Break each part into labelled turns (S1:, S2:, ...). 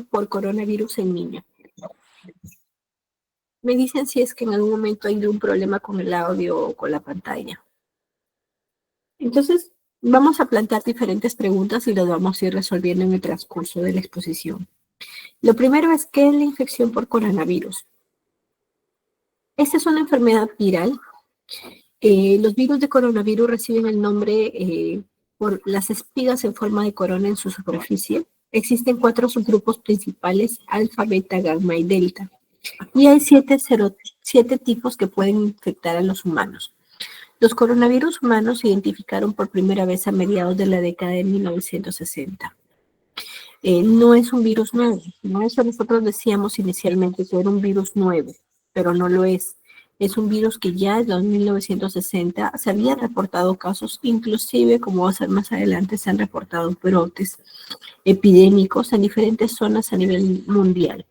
S1: por coronavirus en niños. Me dicen si es que en algún momento hay un problema con el audio o con la pantalla. Entonces, vamos a plantear diferentes preguntas y las vamos a ir resolviendo en el transcurso de la exposición. Lo primero es, ¿qué es la infección por coronavirus? Esta es una enfermedad viral. Los virus de coronavirus reciben el nombre por las espigas en forma de corona en su superficie. Existen 4 subgrupos principales, alfa, beta, gamma y delta. Y hay 7 tipos que pueden infectar a los humanos. Los coronavirus humanos se identificaron por primera vez a mediados de la década de 1960. No es un virus nuevo, ¿no? Eso nosotros decíamos inicialmente que era un virus nuevo, pero no lo es. Es un virus que ya en 1960 se habían reportado casos, inclusive, como va a ser más adelante, se han reportado brotes epidémicos en diferentes zonas a nivel mundial.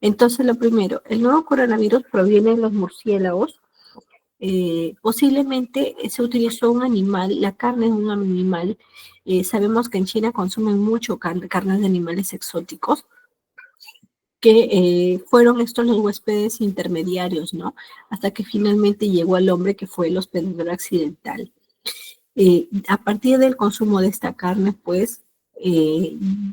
S1: Entonces, lo primero, el nuevo coronavirus proviene de los murciélagos. Posiblemente se utilizó un animal, la carne de un animal. Sabemos que en China consumen mucho carnes de animales exóticos, que fueron estos los huéspedes intermediarios, ¿no? Hasta que finalmente llegó al hombre, que fue el hospedador accidental. A partir del consumo de esta carne, pues,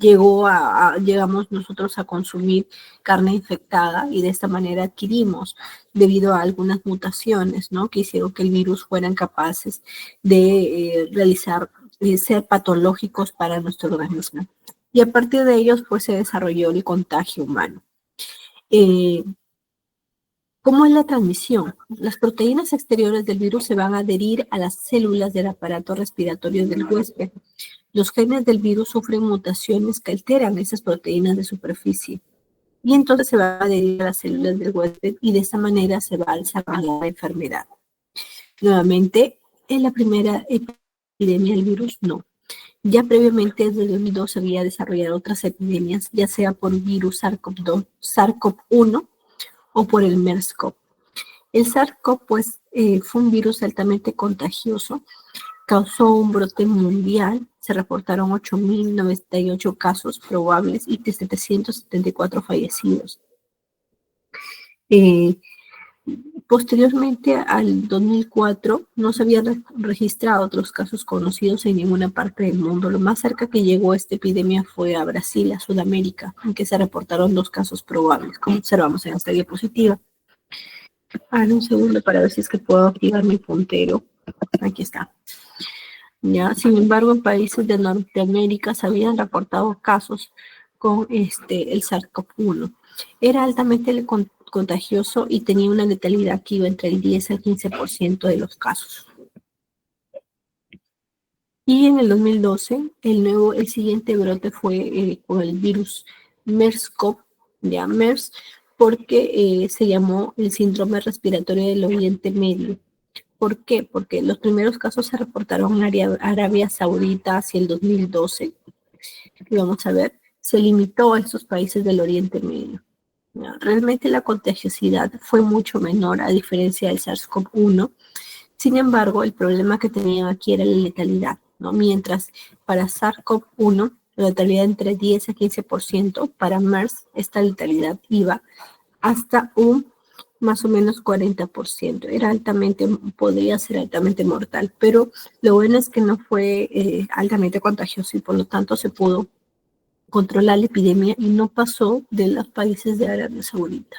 S1: llegamos nosotros a consumir carne infectada y de esta manera adquirimos, debido a algunas mutaciones, ¿no? Que hicieron que el virus fueran capaces de ser patológicos para nuestro organismo. Y a partir de ellos, pues, se desarrolló el contagio humano. ¿Cómo es la transmisión? Las proteínas exteriores del virus se van a adherir a las células del aparato respiratorio del huésped. Los genes del virus sufren mutaciones que alteran esas proteínas de superficie. Y entonces se va a adherir a las células del huésped y de esta manera se va a desarrollar la enfermedad. Nuevamente, ¿es la primera epidemia del virus? No. Ya previamente, desde 2002, se había desarrollado otras epidemias, ya sea por virus SARS-CoV-1 o por el MERS-CoV. El SARS-CoV, pues, fue un virus altamente contagioso, causó un brote mundial, se reportaron 8.098 casos probables y 774 fallecidos. Posteriormente al 2004 no se habían registrado otros casos conocidos en ninguna parte del mundo. Lo más cerca que llegó esta epidemia fue a Brasil, a Sudamérica, en que se reportaron 2 casos probables, como observamos en esta diapositiva. Un segundo para ver si es que puedo activar mi puntero. Aquí está. ¿Ya? Sin embargo, en países de Norteamérica se habían reportado casos con el SARS-CoV-1. Era altamente contagioso y tenía una letalidad que iba entre el 10 al 15% de los casos. Y en el 2012, el siguiente brote fue con el virus MERS-CoV, ya MERS, porque se llamó el síndrome respiratorio del Oriente Medio. ¿Por qué? Porque los primeros casos se reportaron en Arabia Saudita hacia el 2012. Y vamos a ver, se limitó a estos países del Oriente Medio. ¿No? Realmente la contagiosidad fue mucho menor a diferencia del SARS-CoV-1. Sin embargo, el problema que tenían aquí era la letalidad, ¿no? Mientras para SARS-CoV-1 la letalidad entre 10 a 15%, para MERS esta letalidad iba hasta un más o menos 40%. Podría ser altamente mortal, pero lo bueno es que no fue altamente contagioso y por lo tanto se pudo controlar la epidemia y no pasó de los países de Arabia Saudita.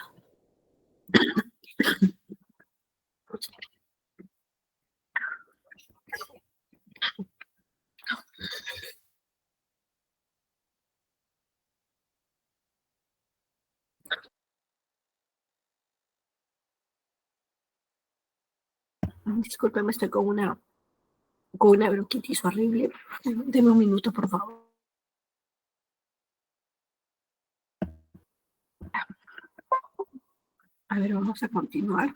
S1: Discúlpeme, estoy con una bronquitis horrible. Deme un minuto, por favor. A ver, vamos a continuar.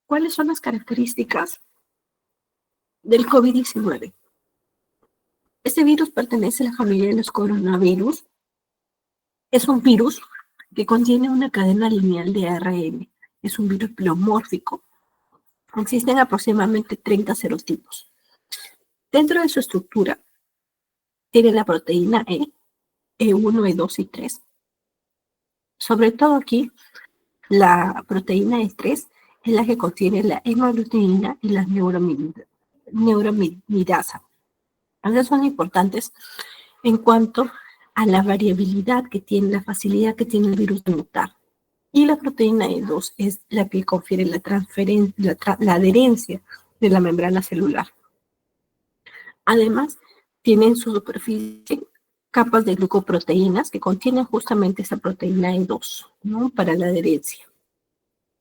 S1: ¿Cuáles son las características del COVID-19? Este virus pertenece a la familia de los coronavirus. Es un virus que contiene una cadena lineal de ARN. Es un virus pleomórfico. Existen aproximadamente 30 serotipos. Dentro de su estructura tiene la proteína E, E1, E2 y 3. Sobre todo aquí, la proteína E3 es la que contiene la hemaglutinina y la neuraminidasa. Estas son importantes en cuanto a la variabilidad que tiene, la facilidad que tiene el virus de mutar. Y la proteína E2 es la que confiere la adherencia de la membrana celular. Además, tiene en su superficie capas de glucoproteínas que contienen justamente esa proteína E2, ¿no? Para la adherencia.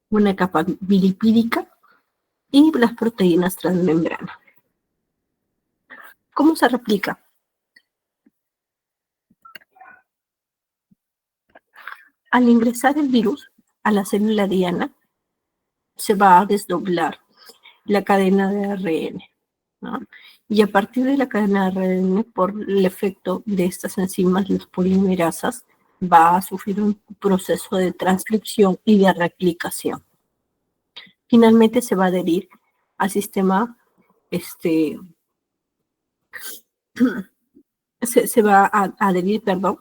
S1: Una capa bilipídica y las proteínas transmembrana. ¿Cómo se replica? Al ingresar el virus a la célula diana, se va a desdoblar la cadena de ARN, ¿no? Y a partir de la cadena de ARN, por el efecto de estas enzimas, las polimerasas, va a sufrir un proceso de transcripción y de replicación. Finalmente se va a adherir al sistema, se va a adherir, perdón,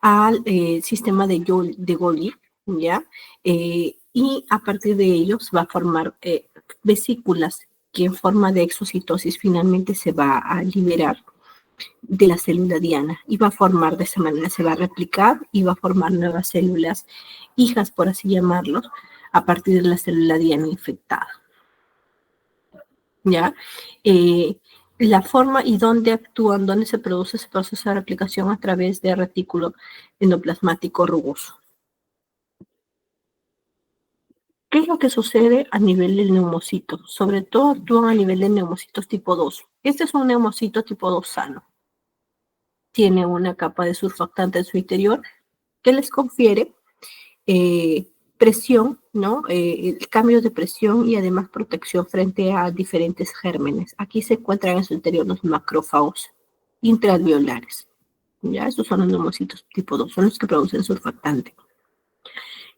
S1: al sistema de Golgi, ¿ya? Y a partir de ellos va a formar vesículas que en forma de exocitosis finalmente se va a liberar de la célula diana y va a formar de esa manera, se va a replicar y va a formar nuevas células hijas, por así llamarlos, a partir de la célula diana infectada. ¿Ya? La forma y dónde actúan, dónde se produce ese proceso de replicación a través de retículo endoplasmático rugoso. ¿Qué es lo que sucede a nivel del neumocito? Sobre todo actúan a nivel de neumocitos tipo 2. Este es un neumocito tipo 2 sano. Tiene una capa de surfactante en su interior que les confiere presión, ¿no? El cambio de presión y además protección frente a diferentes gérmenes. Aquí se encuentran en su interior los macrófagos intraalveolares. ¿Ya? Estos son los neumocitos tipo 2, son los que producen surfactante.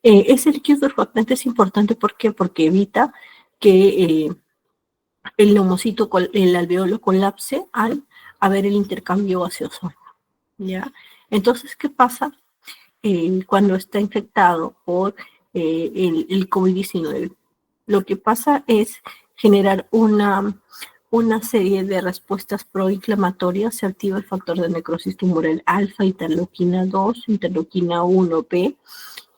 S1: Ese líquido surfactante es importante, ¿por qué? Porque evita que el neumocito, el alveolo colapse al haber el intercambio gaseoso. ¿Ya? Entonces, ¿qué pasa cuando está infectado por el COVID-19? Lo que pasa es generar una serie de respuestas proinflamatorias. Se activa el factor de necrosis tumoral alfa, interleuquina 2, interleuquina 1B,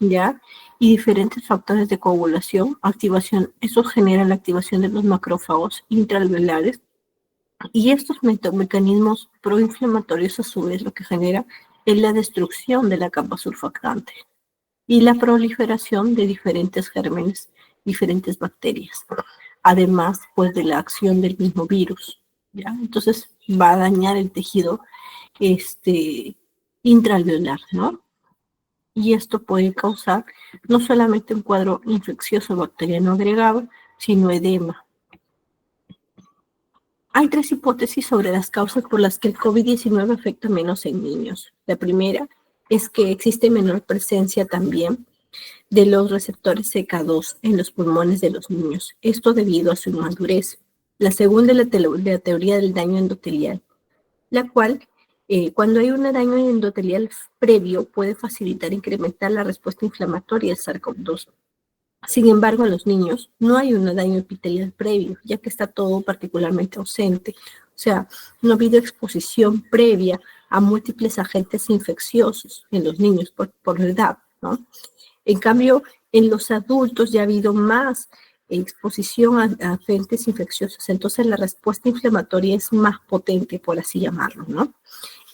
S1: ¿ya? Y diferentes factores de coagulación, activación. Eso genera la activación de los macrófagos intraalveolares. Y estos mecanismos proinflamatorios, a su vez, lo que genera es la destrucción de la capa surfactante y la proliferación de diferentes gérmenes, diferentes bacterias, además pues de la acción del mismo virus, ¿ya? Entonces va a dañar el tejido intraalveolar, ¿no? Y esto puede causar no solamente un cuadro infeccioso bacteriano agregado, sino edema. Hay tres hipótesis sobre las causas por las que el COVID-19 afecta menos en niños. La primera es que existe menor presencia también de los receptores CK2 en los pulmones de los niños, esto debido a su inmadurez. La segunda es la teoría del daño endotelial, la cual, cuando hay un daño endotelial previo, puede facilitar e incrementar la respuesta inflamatoria al SARS-CoV-2. Sin embargo, en los niños no hay un daño epitelial previo, ya que está todo particularmente ausente. O sea, no ha habido exposición previa a múltiples agentes infecciosos en los niños por la edad, ¿no? En cambio, en los adultos ya ha habido más exposición a agentes infecciosos, entonces la respuesta inflamatoria es más potente, por así llamarlo, ¿no?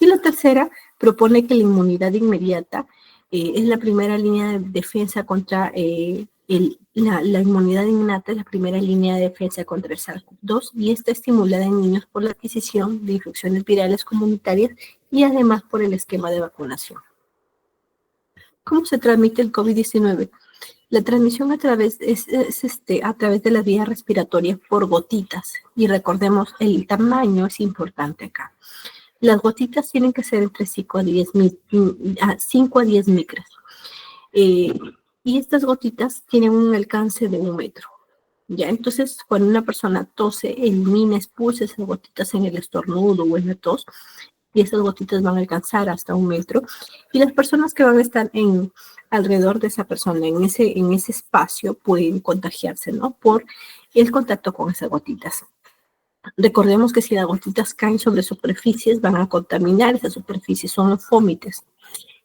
S1: Y la tercera propone que la inmunidad inmediata es la primera línea de defensa contra la inmunidad innata, es la primera línea de defensa contra el SARS-CoV-2 y está estimulada en niños por la adquisición de infecciones virales comunitarias y además por el esquema de vacunación. ¿Cómo se transmite el COVID-19? La transmisión a través de las vías respiratorias por gotitas. Y recordemos, el tamaño es importante acá. Las gotitas tienen que ser entre 5 a 10 micras. Y estas gotitas tienen un alcance de 1 metro. ¿Ya? Entonces, cuando una persona tose, elimina, expulsa esas gotitas en el estornudo o en la tos, y esas gotitas van a alcanzar hasta 1 metro. Y las personas que van a estar alrededor de esa persona, en ese espacio, pueden contagiarse, ¿no? Por el contacto con esas gotitas. Recordemos que si las gotitas caen sobre superficies, van a contaminar esas superficies, son los fómites.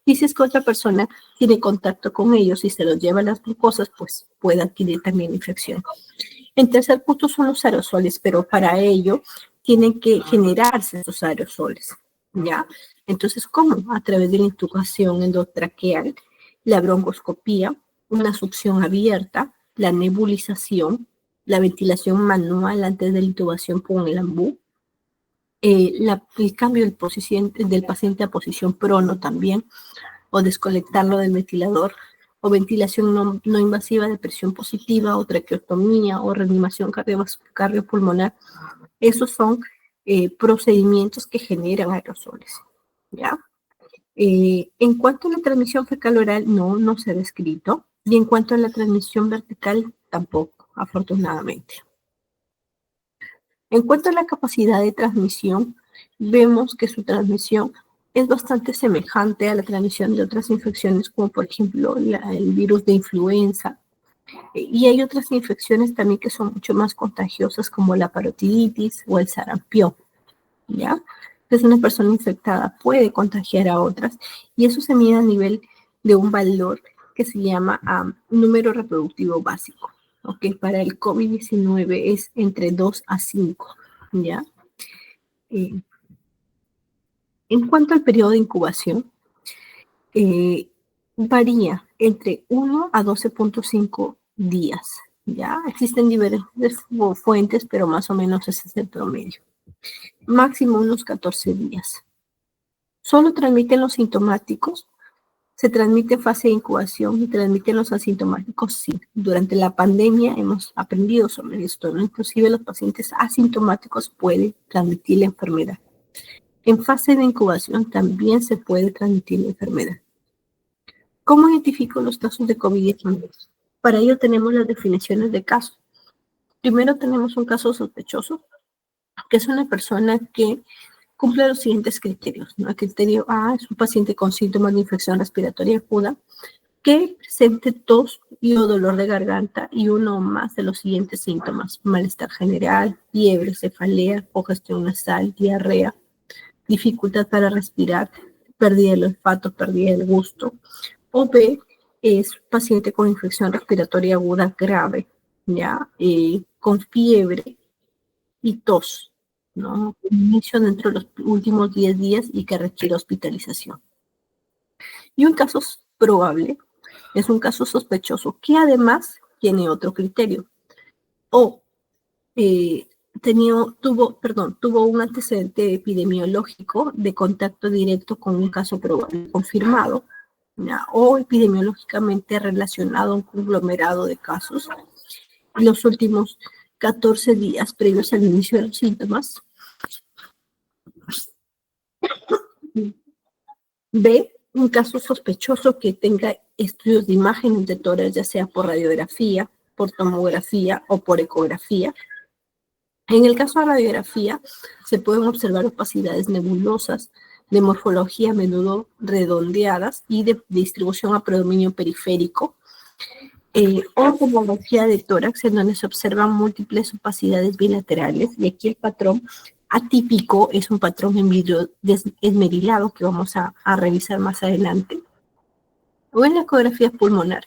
S1: Y si es que otra persona tiene contacto con ellos y se los lleva a las mucosas, pues puede adquirir también infección. En tercer punto son los aerosoles, pero para ello tienen que generarse esos aerosoles, ¿ya? Entonces, ¿cómo? A través de la intubación endotraqueal, la broncoscopía, una succión abierta, la nebulización, la ventilación manual antes de la intubación con el ambú, el cambio del paciente a posición prono también, o desconectarlo del ventilador, o ventilación no invasiva de presión positiva, o traqueotomía, o reanimación cardiopulmonar. Esos son procedimientos que generan aerosoles, ¿ya? En cuanto a la transmisión fecal-oral, no se ha descrito, y en cuanto a la transmisión vertical, tampoco, afortunadamente. En cuanto a la capacidad de transmisión, vemos que su transmisión es bastante semejante a la transmisión de otras infecciones, como por ejemplo el virus de influenza. Y hay otras infecciones también que son mucho más contagiosas, como la parotiditis o el sarampión, ¿ya? Entonces una persona infectada puede contagiar a otras, y eso se mide a nivel de un valor que se llama número reproductivo básico. ¿Ok? Para el COVID-19 es entre 2 a 5, ¿ya? En cuanto al periodo de incubación, varía entre 1 a 12.5 días, ¿ya? Existen diferentes fuentes, pero más o menos ese es el promedio. Máximo unos 14 días. ¿Solo transmiten los sintomáticos? ¿Se transmite en fase de incubación y transmiten los asintomáticos? Sí. Durante la pandemia hemos aprendido sobre esto, ¿no? Inclusive los pacientes asintomáticos pueden transmitir la enfermedad. En fase de incubación también se puede transmitir la enfermedad. ¿Cómo identifico los casos de COVID-19? Para ello tenemos las definiciones de casos. Primero tenemos un caso sospechoso, que es una persona que cumple los siguientes criterios, ¿no? El criterio A es un paciente con síntomas de infección respiratoria aguda que presente tos y o dolor de garganta y uno o más de los siguientes síntomas: malestar general, fiebre, cefalea, congestión nasal, diarrea, dificultad para respirar, pérdida del olfato, pérdida del gusto. O B es paciente con infección respiratoria aguda grave, ¿ya? Con fiebre y tos, ¿no? Inicio dentro de los últimos 10 días y que requiere hospitalización. Y un caso probable es un caso sospechoso que además tiene otro criterio. O tuvo un antecedente epidemiológico de contacto directo con un caso probable confirmado, ¿ya? O epidemiológicamente relacionado a un conglomerado de casos los últimos 14 días previos al inicio de los síntomas. B, un caso sospechoso que tenga estudios de imágenes de tórax, ya sea por radiografía, por tomografía o por ecografía. En el caso de radiografía, se pueden observar opacidades nebulosas de morfología a menudo redondeadas y de distribución a predominio periférico, o tomografía de tórax, en donde se observan múltiples opacidades bilaterales, y aquí el patrón atípico es un patrón en vidrio esmerilado que vamos a revisar más adelante, o en la ecografía pulmonar,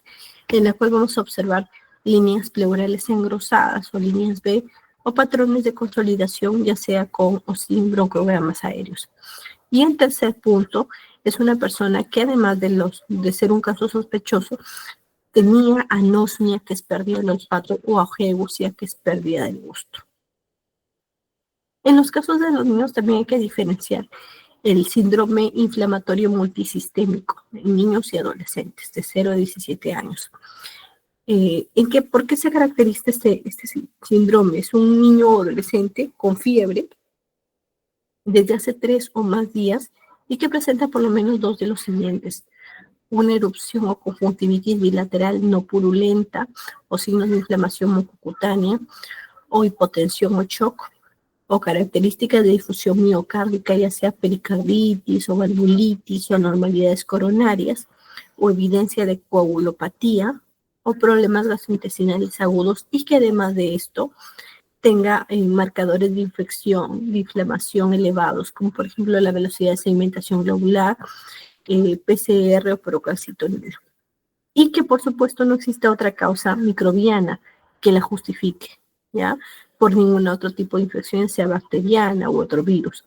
S1: en la cual vamos a observar líneas pleurales engrosadas o líneas B, o patrones de consolidación, ya sea con o sin broncogramas aéreos. Y el tercer punto es una persona que, además de ser un caso sospechoso, tenía anosmia, que es pérdida del olfato, o ageusia, que es pérdida del gusto. En los casos de los niños también hay que diferenciar el síndrome inflamatorio multisistémico en niños y adolescentes de 0 a 17 años. ¿Por qué se caracteriza este síndrome? Es un niño o adolescente con fiebre desde hace 3 o más días y que presenta por lo menos 2 de los siguientes: una erupción o conjuntivitis bilateral no purulenta o signos de inflamación mucocutánea o hipotensión o shock o características de difusión miocárdica, ya sea pericarditis o valvulitis o anormalidades coronarias o evidencia de coagulopatía o problemas gastrointestinales agudos y que además de esto tenga marcadores de infección, de inflamación elevados, como por ejemplo la velocidad de sedimentación globular, PCR o procalcitonina. Y que por supuesto no existe otra causa microbiana que la justifique, ¿ya? Por ningún otro tipo de infección, sea bacteriana u otro virus.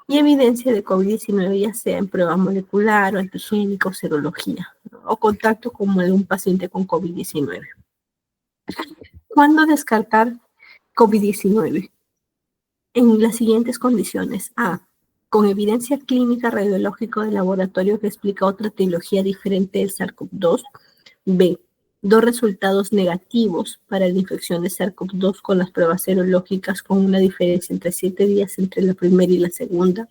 S1: Y evidencia de COVID-19, ya sea en prueba molecular o antigénica o serología, ¿no? O contacto con algún paciente con COVID-19. ¿Cuándo descartar COVID-19? En las siguientes condiciones. A. Con evidencia clínica radiológica de laboratorio que explica otra etiología diferente del SARS-CoV-2. B. Dos resultados negativos para la infección de SARS-CoV-2 con las pruebas serológicas con una diferencia entre 7 días entre la primera y la segunda.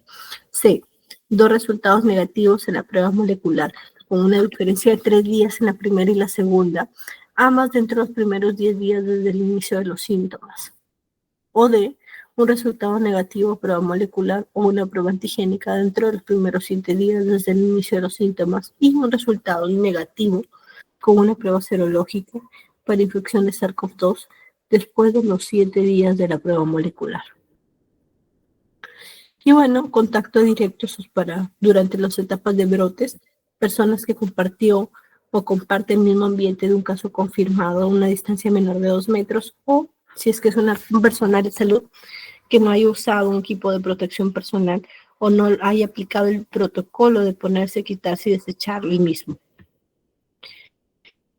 S1: C. Dos resultados negativos en la prueba molecular con una diferencia de 3 días en la primera y la segunda, ambas dentro de los primeros 10 días desde el inicio de los síntomas. O D. Un resultado negativo prueba molecular o una prueba antigénica dentro de los primeros 7 días desde el inicio de los síntomas y un resultado negativo con una prueba serológica para infección de SARS-CoV-2 después de los 7 días de la prueba molecular. Y bueno, contacto directo para durante las etapas de brotes, personas que compartió o comparte el mismo ambiente de un caso confirmado a una distancia menor de 2 metros, o si es que es un personal de salud que no haya usado un equipo de protección personal o no haya aplicado el protocolo de ponerse, quitarse y desechar el mismo.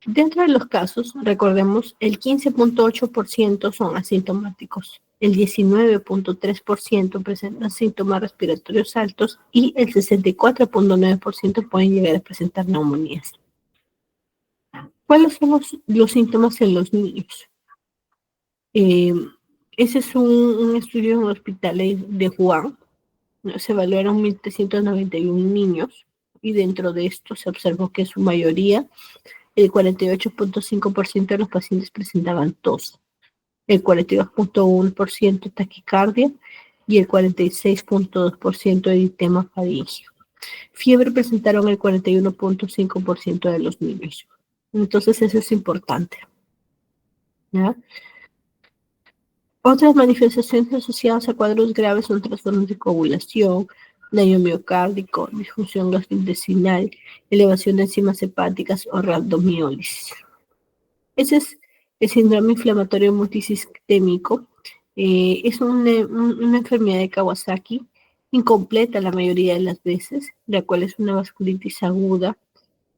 S1: Dentro de los casos, recordemos, el 15.8% son asintomáticos, el 19.3% presentan síntomas respiratorios altos y el 64.9% pueden llegar a presentar neumonías. ¿Cuáles son los síntomas en los niños? Ese es un estudio en el hospital de Wuhan. Se evaluaron 1.391 niños y dentro de esto se observó que su mayoría, el 48.5% de los pacientes presentaban tos, el 42.1% taquicardia y el 46.2% eritema faríngeo. Fiebre presentaron el 41.5% de los niños. Entonces eso es importante, ¿ya? Otras manifestaciones asociadas a cuadros graves son trastornos de coagulación, daño miocárdico, disfunción gastrointestinal, elevación de enzimas hepáticas o rhabdomiólisis. Ese es el síndrome inflamatorio multisistémico. Es una enfermedad de Kawasaki, incompleta la mayoría de las veces, la cual es una vasculitis aguda,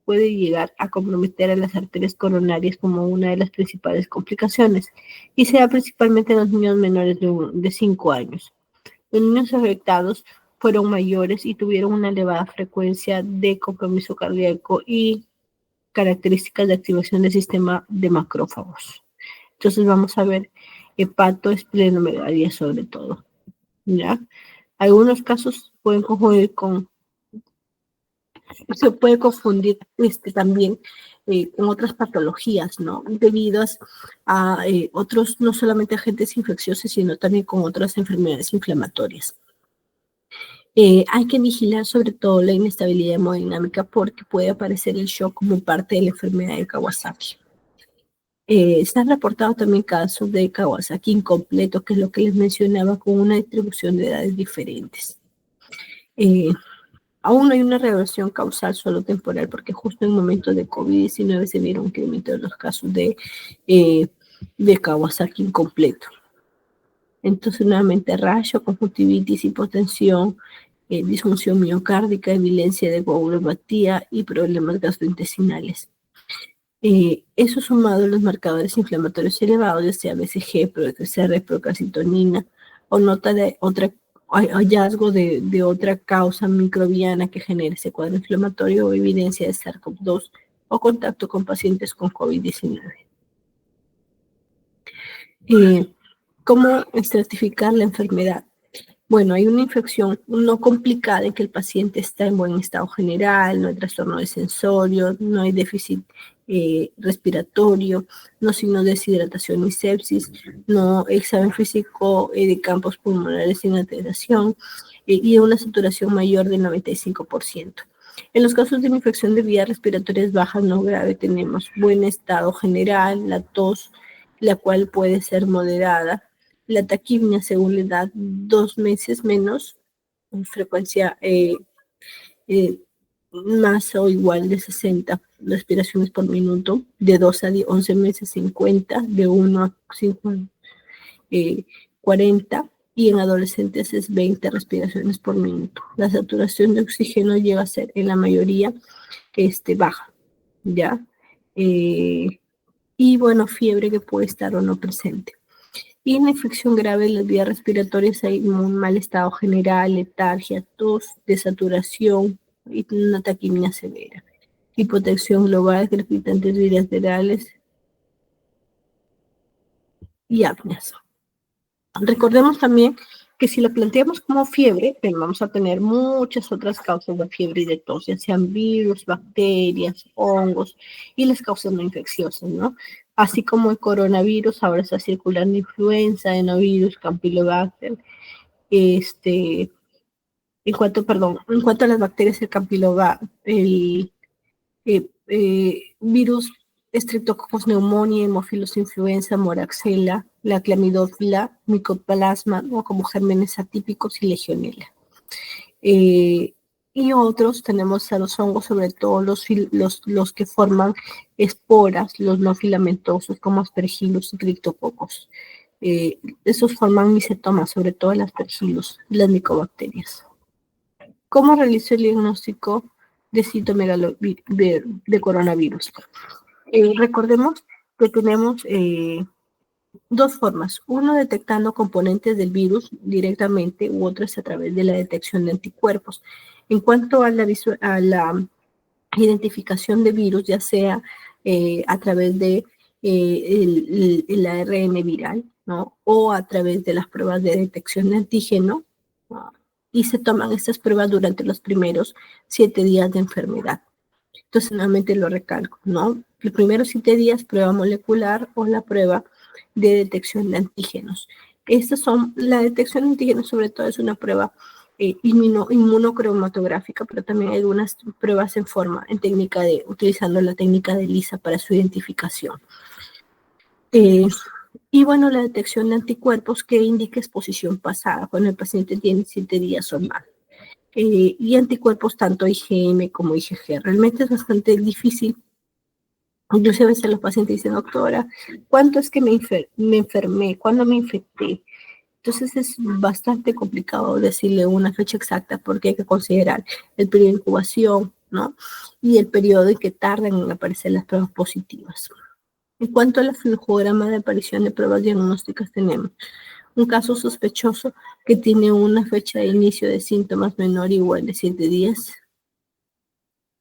S1: puede llegar a comprometer a las arterias coronarias como una de las principales complicaciones y se da principalmente en los niños menores de 5 años. Los niños afectados fueron mayores y tuvieron una elevada frecuencia de compromiso cardíaco y características de activación del sistema de macrófagos. Entonces vamos a ver hepatoesplenomegalia sobre todo, ¿ya? Algunos casos pueden se puede confundir también con otras patologías, ¿no? Debido a otros, no solamente agentes infecciosos, sino también con otras enfermedades inflamatorias. Hay que vigilar sobre todo la inestabilidad hemodinámica porque puede aparecer el shock como parte de la enfermedad de Kawasaki. Se han reportado también casos de Kawasaki incompleto, que es lo que les mencionaba, con una distribución de edades diferentes. Aún no hay una reversión causal solo temporal, porque justo en momentos de COVID-19 se vieron incremento de los casos de Kawasaki incompleto. Entonces, nuevamente, rayo, conjuntivitis, hipotensión, disfunción miocárdica, evidencia de coagulopatía y problemas gastrointestinales. Eso sumado a los marcadores inflamatorios elevados, ya sea BCG, PCR, procalcitonina, o nota de otra hallazgo de otra causa microbiana que genere ese cuadro inflamatorio o evidencia de SARS-CoV-2 o contacto con pacientes con COVID-19. ¿Cómo estratificar la enfermedad? Bueno, hay una infección no complicada en que el paciente está en buen estado general, no hay trastorno de sensorio, no hay déficit respiratorio, no signos de deshidratación ni sepsis, no examen físico de campos pulmonares sin alteración y una saturación mayor del 95%. En los casos de infección de vías respiratorias bajas no grave tenemos buen estado general, la tos, la cual puede ser moderada, la taquimia según la edad 2 meses menos, en frecuencia eh, más o igual de 60 respiraciones por minuto, de 2 a 11 meses 50, de 1 a 5, 40, y en adolescentes es 20 respiraciones por minuto. La saturación de oxígeno llega a ser en la mayoría baja, ¿ya? Y bueno, fiebre que puede estar o no presente. Y en la infección grave de las vías respiratorias hay un mal estado general, letargia, tos, desaturación y una taquimia severa. Hipotensión global, crepitantes bilaterales y apneas. Recordemos también que si lo planteamos como fiebre, vamos a tener muchas otras causas de fiebre y de tos, ya sean virus, bacterias, hongos y las causas no infecciosas, ¿no? Así como el coronavirus, ahora está circulando influenza, adenovirus, campylobacter. En cuanto a las bacterias, el campylobacter, el virus Streptococcus pneumoniae, Haemophilus influenza, Moraxella, la clamidófila, Mycoplasma, ¿no? Como gérmenes atípicos y Legionella. Y otros tenemos a los hongos, sobre todo los que forman esporas, los no filamentosos, como Aspergillus y Cryptococcus. Esos forman micetomas, sobre todo las Aspergillus, las micobacterias. ¿Cómo realizó el diagnóstico de citomegalovirus, de coronavirus? Recordemos que tenemos dos formas. Uno, detectando componentes del virus directamente, u otro es a través de la detección de anticuerpos. En cuanto a la identificación de virus, ya sea a través de el ARN viral, ¿no? O a través de las pruebas de detección de antígeno, ¿no? Y se toman estas pruebas durante los primeros 7 días de enfermedad. Entonces, nuevamente lo recalco, ¿no? Los primeros 7 días, prueba molecular o la prueba de detección de antígenos. Estas son, la detección de antígenos sobre todo es una prueba inmunocromatográfica, pero también hay algunas pruebas utilizando la técnica de ELISA para su identificación. Y bueno, la detección de anticuerpos que indica exposición pasada, cuando el paciente tiene 7 días o más. Y anticuerpos tanto IgM como IgG. Realmente es bastante difícil. Incluso a veces los pacientes dicen, doctora, ¿cuánto es que me enfermé? ¿Cuándo me infecté? Entonces es bastante complicado decirle una fecha exacta porque hay que considerar el periodo de incubación, ¿no? Y el periodo en que tardan en aparecer las pruebas positivas. En cuanto a la flujograma de aparición de pruebas diagnósticas, tenemos un caso sospechoso que tiene una fecha de inicio de síntomas menor o igual de 7 días,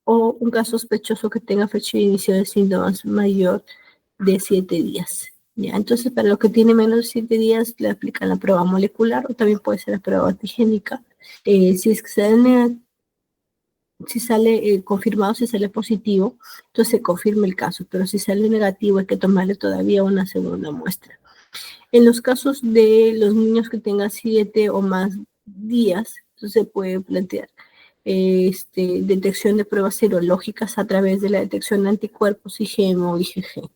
S1: o un caso sospechoso que tenga fecha de inicio de síntomas mayor de 7 días. ¿Ya? Entonces, para lo que tiene menos de 7 días, le aplican la prueba molecular o también puede ser la prueba antigénica. Si es que si sale confirmado, si sale positivo, entonces se confirma el caso, pero si sale negativo hay que tomarle todavía una segunda muestra. En los casos de los niños que tengan 7 o más días, entonces se puede plantear detección de pruebas serológicas a través de la detección de anticuerpos IgM o IgG.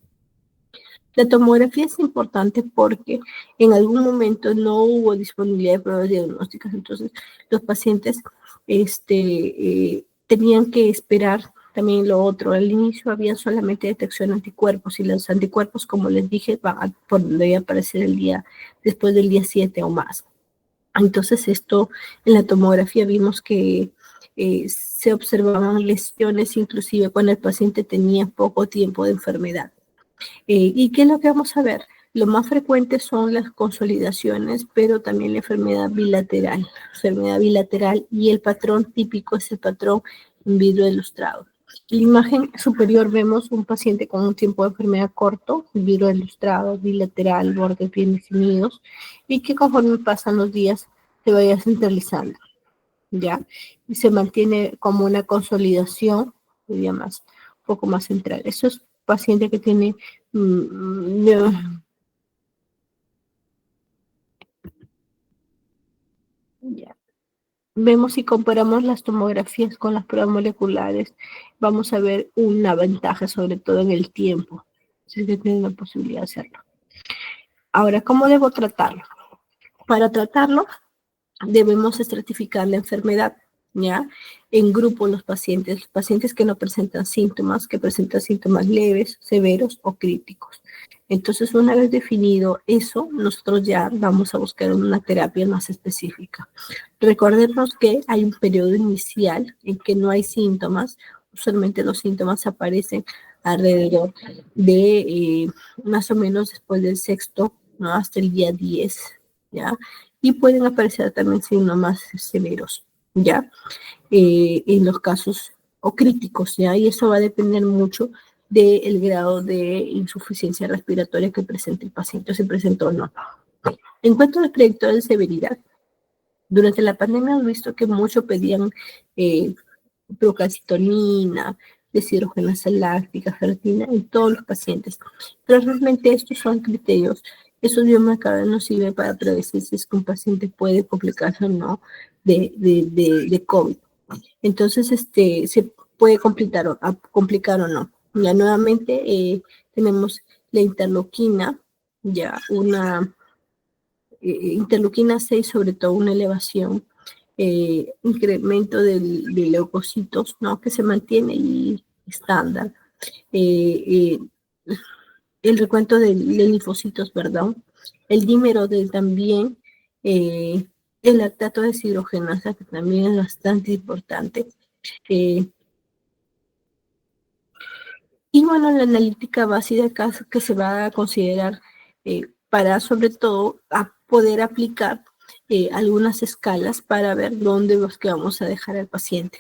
S1: La tomografía es importante porque en algún momento no hubo disponibilidad de pruebas diagnósticas, entonces los pacientes tenían que esperar también lo otro. Al inicio había solamente detección de anticuerpos y los anticuerpos, como les dije, debía aparecer después del día 7 o más. Entonces esto en la tomografía vimos que se observaban lesiones inclusive cuando el paciente tenía poco tiempo de enfermedad. ¿Y qué es lo que vamos a ver? Lo más frecuente son las consolidaciones, pero también la enfermedad bilateral. Enfermedad bilateral y el patrón típico es el patrón en vidrio ilustrado. En la imagen superior vemos un paciente con un tiempo de enfermedad corto, vidrio ilustrado, bilateral, bordes bien definidos, y que conforme pasan los días se vaya centralizando, ¿ya? Y se mantiene como una consolidación, diría más, un poco más central. Eso es paciente que tiene ya. Vemos si comparamos las tomografías con las pruebas moleculares, vamos a ver una ventaja, sobre todo en el tiempo, si es que tienen la posibilidad de hacerlo. Ahora, ¿cómo debo tratarlo? Para tratarlo, debemos estratificar la enfermedad, ¿ya? En grupo los pacientes que no presentan síntomas, que presentan síntomas leves, severos o críticos. Entonces, una vez definido eso, nosotros ya vamos a buscar una terapia más específica. Recordemos que hay un periodo inicial en que no hay síntomas, usualmente los síntomas aparecen alrededor de más o menos después del sexto, ¿no? Hasta el día 10, ¿ya? Y pueden aparecer también síntomas severos, ¿ya? En los casos o críticos, ¿ya? Y eso va a depender mucho del grado de insuficiencia respiratoria que presente el paciente, o si presentó o no. En cuanto al predictor de severidad, durante la pandemia hemos visto que muchos pedían procalcitonina, deshidrogenasa láctica, ferritina en todos los pacientes. Pero realmente estos son criterios, esos biomarcadores nos sirven para predecir si es que un paciente puede complicarse o no de COVID. Entonces, se puede complicar o no. Ya nuevamente tenemos la interleuquina, ya una interleuquina 6, sobre todo una elevación, incremento de leucocitos, ¿no? Que se mantiene y estándar. Eh, el recuento de linfocitos, ¿verdad? El dímero de también, el lactato de deshidrogenasa, que también es bastante importante. Y bueno, la analítica básica que se va a considerar para sobre todo a poder aplicar algunas escalas para ver dónde es que vamos a dejar al paciente.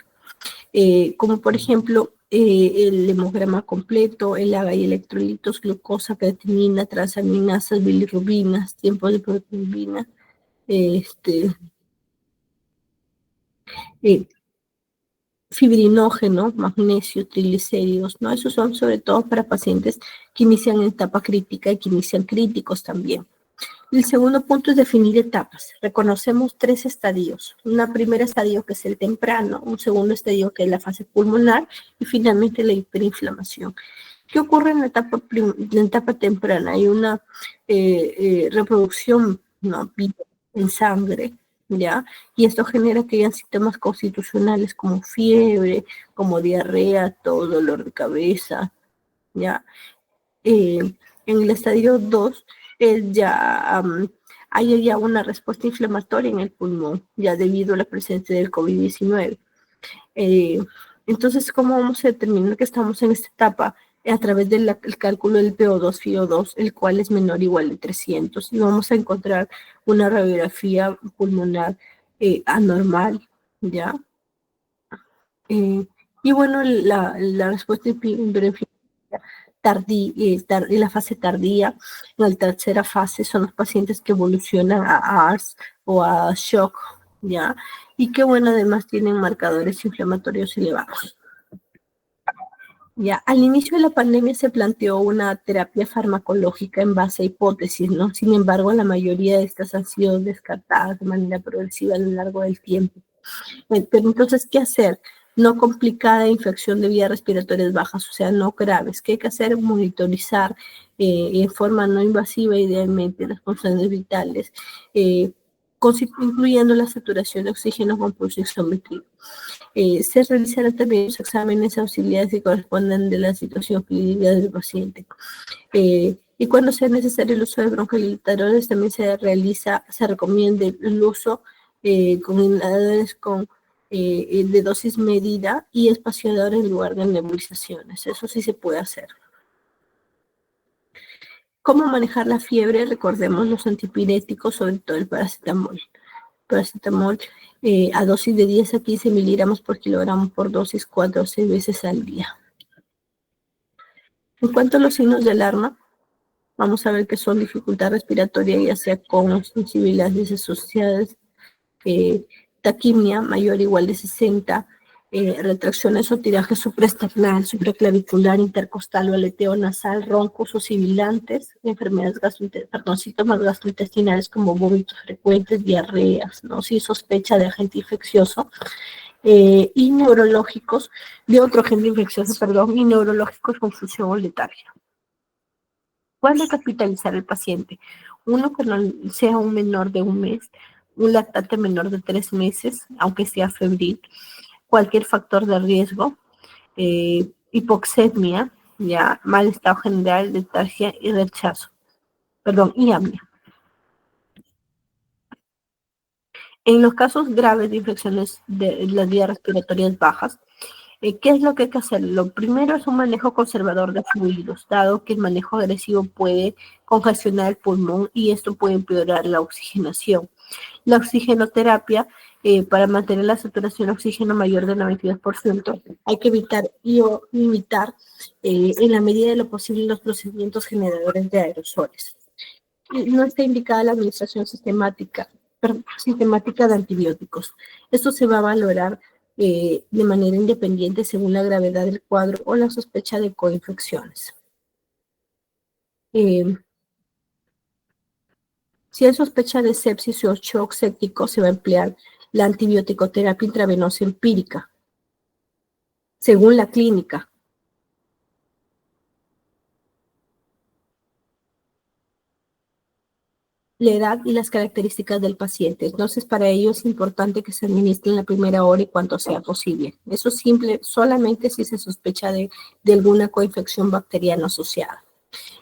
S1: Como por ejemplo el hemograma completo, el AGA y electrolitos, glucosa, creatinina, transaminasas, bilirrubinas, tiempo de proteína, eh, fibrinógeno, magnesio, triglicéridos, ¿no? Esos son sobre todo para pacientes que inician en etapa crítica y que inician críticos también. El segundo punto es definir etapas. Reconocemos 3 estadios. Un primer estadio que es el temprano, un segundo estadio que es la fase pulmonar y finalmente la hiperinflamación. ¿Qué ocurre en la etapa temprana? Hay una reproducción, ¿no?, en sangre, ¿ya? Y esto genera que hayan síntomas constitucionales como fiebre, como diarrea, todo dolor de cabeza, ¿ya? En el estadio 2 ya hay ya una respuesta inflamatoria en el pulmón, ya debido a la presencia del COVID-19. Entonces, ¿cómo vamos a determinar que estamos en esta etapa? A través del cálculo del PO2, FiO2, el cual es menor o igual de 300, y vamos a encontrar una radiografía pulmonar anormal, ¿ya? Y bueno, la respuesta en la fase tardía, en la tercera fase son los pacientes que evolucionan a ARS o a shock, ¿ya? Y que bueno, además tienen marcadores inflamatorios elevados. Ya, al inicio de la pandemia se planteó una terapia farmacológica en base a hipótesis, ¿no? Sin embargo, la mayoría de estas han sido descartadas de manera progresiva a lo largo del tiempo. Pero entonces, ¿qué hacer? No complicada infección de vías respiratorias bajas, o sea, no graves. ¿Qué hay que hacer? Monitorizar en forma no invasiva, idealmente, las funciones vitales, incluyendo la saturación de oxígeno con pulso oximetría. Se realizarán también los exámenes auxiliares que correspondan de la situación clínica del paciente. Y cuando sea necesario el uso de broncolitadores, también se recomienda el uso con inhaladores de dosis medida y espaciador en lugar de nebulizaciones. Eso sí se puede hacer. ¿Cómo manejar la fiebre? Recordemos los antipiréticos, sobre todo el paracetamol. Paracetamol a dosis de 10 a 15 miligramos por kilogramo por dosis 4 o 6 veces al día. En cuanto a los signos de alarma, vamos a ver que son dificultad respiratoria, ya sea con sensibilidades asociadas, taquimia mayor o igual de 60, retracciones o tiraje supraesternal, supraclavicular, intercostal o aleteo nasal, roncos o sibilantes, enfermedades síntomas gastrointestinales como vómitos frecuentes, diarreas, ¿no? Si sospecha de agente infeccioso, y neurológicos, de otro agente infeccioso, perdón, y neurológicos, confusión o letargia. ¿Cuándo hay que hospitalizar al paciente? Uno que no sea un menor de un mes, un lactante menor de 3 meses, aunque sea febril, cualquier factor de riesgo, hipoxemia, ya, mal estado general, letargia y rechazo, perdón, y apnea. En los casos graves de infecciones de las vías respiratorias bajas, ¿qué es lo que hay que hacer? Lo primero es un manejo conservador de fluidos, dado que el manejo agresivo puede congestionar el pulmón y esto puede empeorar la oxigenación. La oxigenoterapia, para mantener la saturación de oxígeno mayor del 92%, hay que evitar y o limitar en la medida de lo posible los procedimientos generadores de aerosoles. No está indicada la administración sistemática de antibióticos. Esto se va a valorar de manera independiente según la gravedad del cuadro o la sospecha de coinfecciones. Si hay sospecha de sepsis o shock séptico, se va a emplear la antibiótico-terapia intravenosa empírica, según la clínica. La edad y las características del paciente. Entonces, para ello es importante que se administre en la primera hora y cuanto sea posible. Eso es simple, solamente si se sospecha de alguna coinfección bacteriana asociada.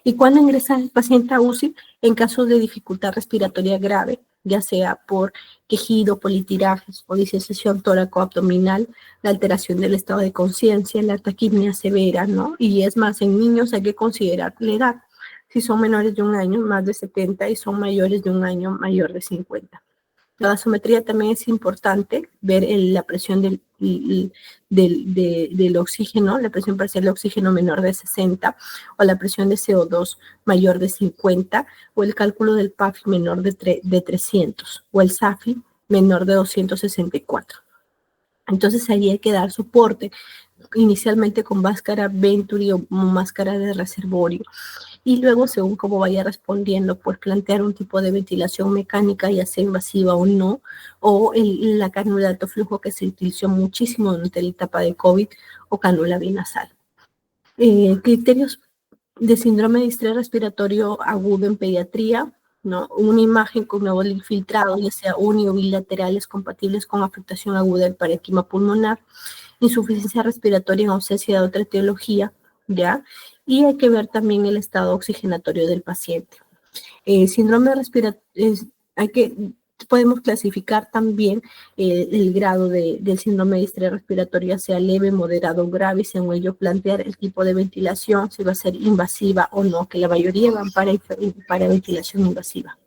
S1: ¿Y cuándo ingresa el paciente a UCI? En caso de dificultad respiratoria grave, ya sea por quejido, politirajes o disecesión tóraco-abdominal, la alteración del estado de conciencia, la taquimia severa, ¿no? Y es más, en niños hay que considerar la edad. Si son menores de 1 año, más de 70, y son mayores de 1 año, mayor de 50. La gasometría también es importante, ver la presión del oxígeno, la presión parcial de oxígeno menor de 60, o la presión de CO2 mayor de 50, o el cálculo del PAFI menor de 300, o el SAFI menor de 264. Entonces ahí hay que dar soporte, inicialmente con máscara Venturi o máscara de reservorio, y luego, según cómo vaya respondiendo, pues plantear un tipo de ventilación mecánica, ya sea invasiva o no, o la cánula de alto flujo que se utilizó muchísimo durante la etapa de COVID, o cánula binasal. Criterios de síndrome de estrés respiratorio agudo en pediatría, ¿no? Una imagen con nuevo infiltrado, ya sea uni o bilaterales, compatibles con afectación aguda del parénquima pulmonar, insuficiencia respiratoria en ausencia de otra etiología, ¿ya? Y hay que ver también el estado oxigenatorio del paciente. Síndrome respiratorio, podemos clasificar también el grado del síndrome de estrés respiratorio, sea leve, moderado o grave, y según ello plantear el tipo de ventilación, si va a ser invasiva o no, que la mayoría van para ventilación invasiva.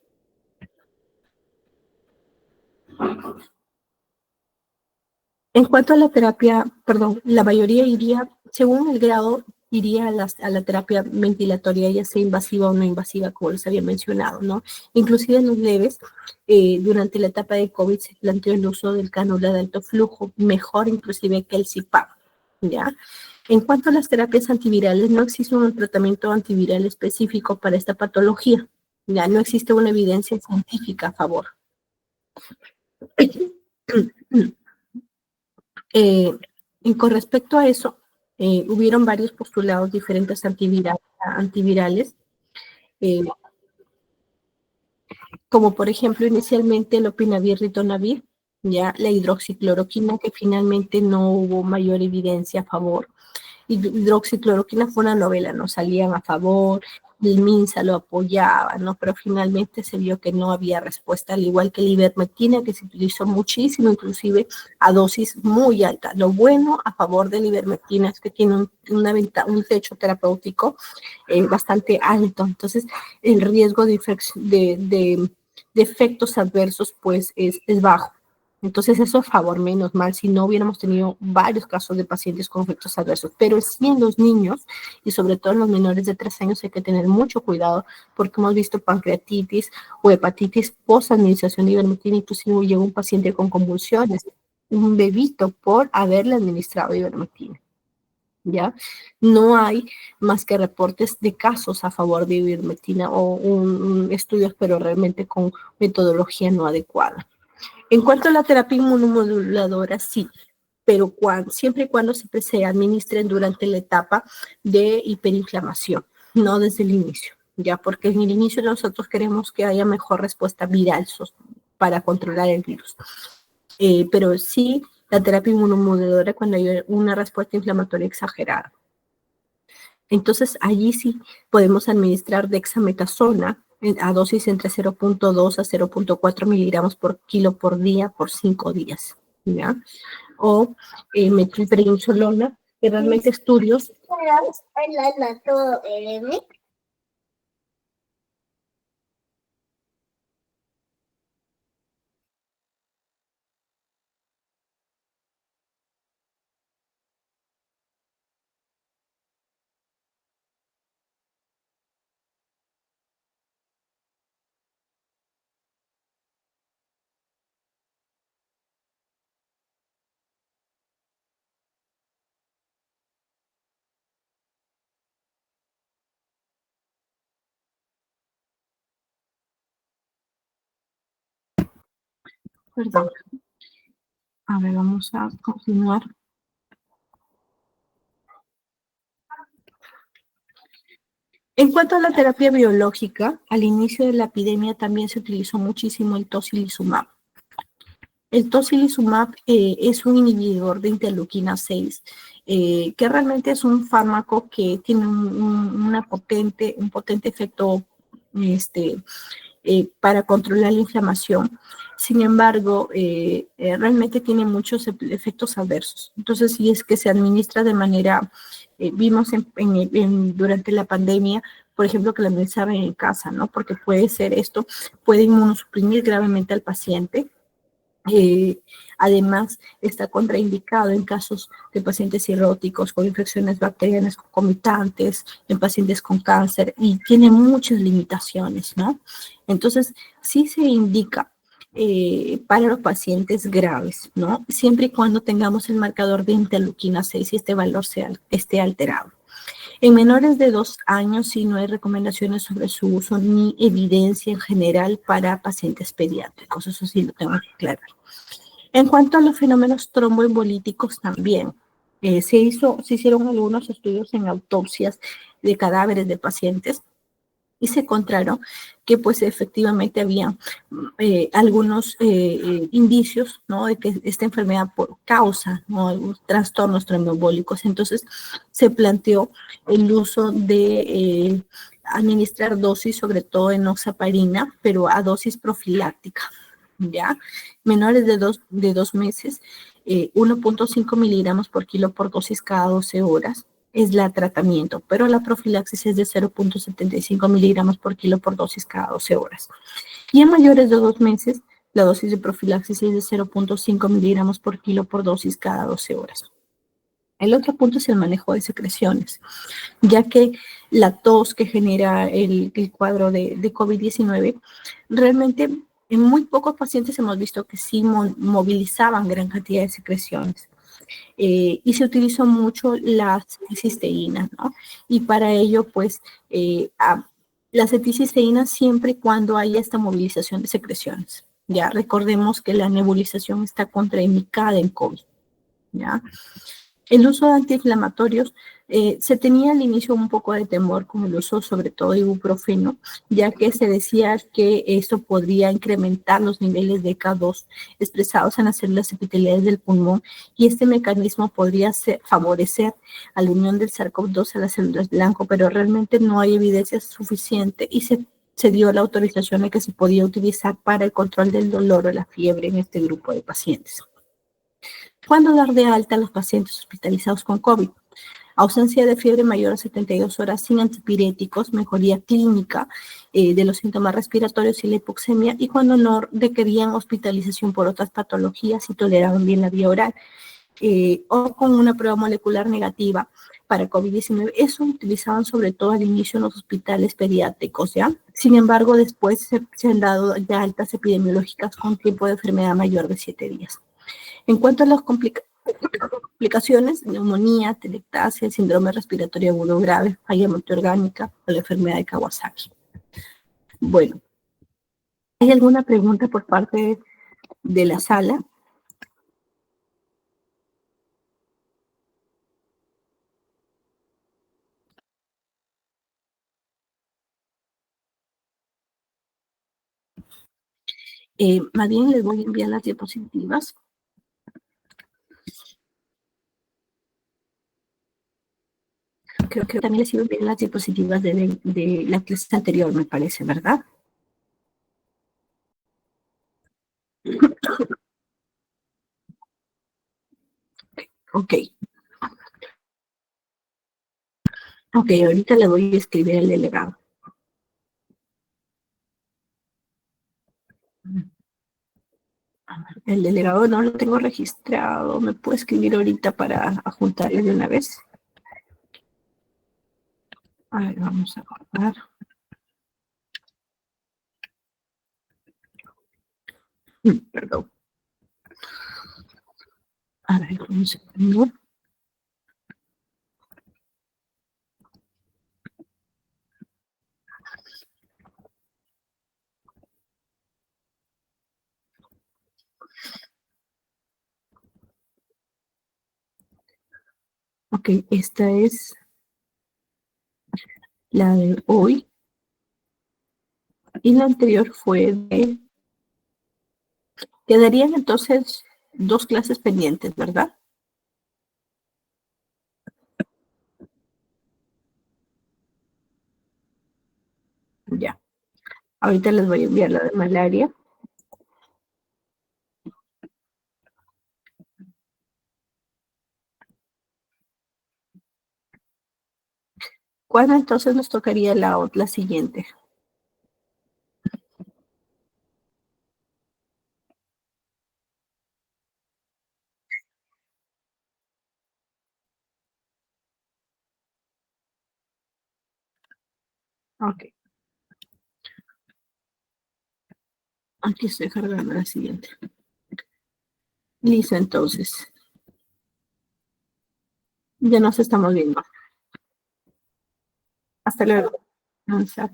S1: En cuanto a la terapia, perdón, la mayoría iría, según el grado, iría a la terapia ventilatoria, ya sea invasiva o no invasiva, como les había mencionado, ¿no? Inclusive en los leves, durante la etapa de COVID se planteó el uso del cánula de alto flujo, mejor inclusive que el CPAP, ¿ya? En cuanto a las terapias antivirales, no existe un tratamiento antiviral específico para esta patología, ya no existe una evidencia científica a favor. Y con respecto a eso, hubieron varios postulados diferentes antivirales, como por ejemplo inicialmente el opinavir-ritonavir, ya la hidroxicloroquina, que finalmente no hubo mayor evidencia a favor. Hidroxicloroquina fue una novela, no salían a favor, el MINSA lo apoyaba, ¿no? Pero finalmente se vio que no había respuesta, al igual que la ivermectina, que se utilizó muchísimo, inclusive a dosis muy alta. Lo bueno a favor de la ivermectina es que tiene un techo terapéutico bastante alto, entonces el riesgo de efectos adversos pues es bajo. Entonces eso a favor, menos mal, si no hubiéramos tenido varios casos de pacientes con efectos adversos. Pero sí en los niños y sobre todo en los menores de 3 años hay que tener mucho cuidado porque hemos visto pancreatitis o hepatitis post administración de ivermectina, inclusive llegó un paciente con convulsiones, un bebito por haberle administrado ivermectina. ¿Ya? No hay más que reportes de casos a favor de ivermectina o estudios, pero realmente con metodología no adecuada. En cuanto a la terapia inmunomoduladora, sí, pero siempre y cuando se administren durante la etapa de hiperinflamación, no desde el inicio, ya porque en el inicio nosotros queremos que haya mejor respuesta viral para controlar el virus. Pero sí, la terapia inmunomoduladora cuando hay una respuesta inflamatoria exagerada. Entonces, allí sí podemos administrar dexametasona a dosis entre 0.2 a 0.4 miligramos por kilo por día por 5 días, ¿ya? O metilprednisolona, que realmente estudios... Perdón, a ver, vamos a continuar. En cuanto a la terapia biológica, al inicio de la epidemia también se utilizó muchísimo el tocilizumab. El tocilizumab es un inhibidor de interleuquina 6, que realmente es un fármaco que tiene un potente efecto para controlar la inflamación. Sin embargo, realmente tiene muchos efectos adversos. Entonces, si es que se administra de manera, vimos durante la pandemia, por ejemplo, que la administraban en casa, ¿no? Porque puede ser esto, puede inmunosuprimir gravemente al paciente. Además, está contraindicado en casos de pacientes cirróticos con infecciones bacterianas concomitantes, en pacientes con cáncer y tiene muchas limitaciones, ¿no? Entonces, sí se indica para los pacientes graves, ¿no? Siempre y cuando tengamos el marcador de interleuquina 6 y este valor esté alterado. En menores de 2 años sí no hay recomendaciones sobre su uso ni evidencia en general para pacientes pediátricos, eso sí lo tengo que aclarar. En cuanto a los fenómenos tromboembolíticos también, se hicieron algunos estudios en autopsias de cadáveres de pacientes y se encontraron que pues efectivamente había algunos indicios, ¿no? De que esta enfermedad causa, ¿no? Algunos trastornos tromboembólicos. Entonces se planteó el uso de administrar dosis, sobre todo en enoxaparina, pero a dosis profiláctica, ¿ya? Menores de dos meses, 1.5 miligramos por kilo por dosis cada 12 horas es la tratamiento, pero la profilaxis es de 0.75 miligramos por kilo por dosis cada 12 horas. Y en mayores de 2 meses, la dosis de profilaxis es de 0.5 miligramos por kilo por dosis cada 12 horas. El otro punto es el manejo de secreciones, ya que la tos que genera el cuadro de COVID-19, realmente en muy pocos pacientes hemos visto que sí movilizaban gran cantidad de secreciones. Y se utilizó mucho la ceticisteína, ¿no? Y para ello, pues, la ceticisteína siempre y cuando haya esta movilización de secreciones. Ya recordemos que la nebulización está contraindicada en COVID, ¿ya? El uso de antiinflamatorios, se tenía al inicio un poco de temor con el uso sobre todo de ibuprofeno, ya que se decía que esto podría incrementar los niveles de K2 expresados en las células epiteliales del pulmón y este mecanismo podría favorecer a la unión del SARS-CoV-2 a las células blanco, pero realmente no hay evidencia suficiente y se dio la autorización de que se podía utilizar para el control del dolor o la fiebre en este grupo de pacientes. ¿Cuándo dar de alta a los pacientes hospitalizados con COVID? ausencia de fiebre mayor a 72 horas sin antipiréticos, mejoría clínica de los síntomas respiratorios y la hipoxemia, y cuando no requerían hospitalización por otras patologías y toleraban bien la vía oral, o con una prueba molecular negativa para COVID-19. Eso utilizaban sobre todo al inicio en los hospitales pediátricos, ¿ya? Sin embargo, después se han dado ya altas epidemiológicas con tiempo de enfermedad mayor de 7 días. En cuanto a las complicaciones, neumonía, telectasia, síndrome respiratorio agudo grave, falla multiorgánica o la enfermedad de Kawasaki. Bueno, ¿hay alguna pregunta por parte de la sala? Más bien les voy a enviar las diapositivas. Creo que también les iba bien las diapositivas de la clase anterior, me parece, ¿verdad? Ok, ok, ahorita le voy a escribir al delegado. El delegado no lo tengo registrado, ¿me puede escribir ahorita para adjuntarle de una vez? A ver, vamos a guardar. Perdón. A ver, un segundo. Ok, esta es la de hoy. Y la anterior fue de... Quedarían entonces 2 clases pendientes, ¿verdad? Ya. Ahorita les voy a enviar la de malaria. ¿Cuándo entonces nos tocaría la siguiente? Ok, aquí estoy cargando la siguiente. Listo, entonces. Ya nos estamos viendo. Hasta luego. Avanzar.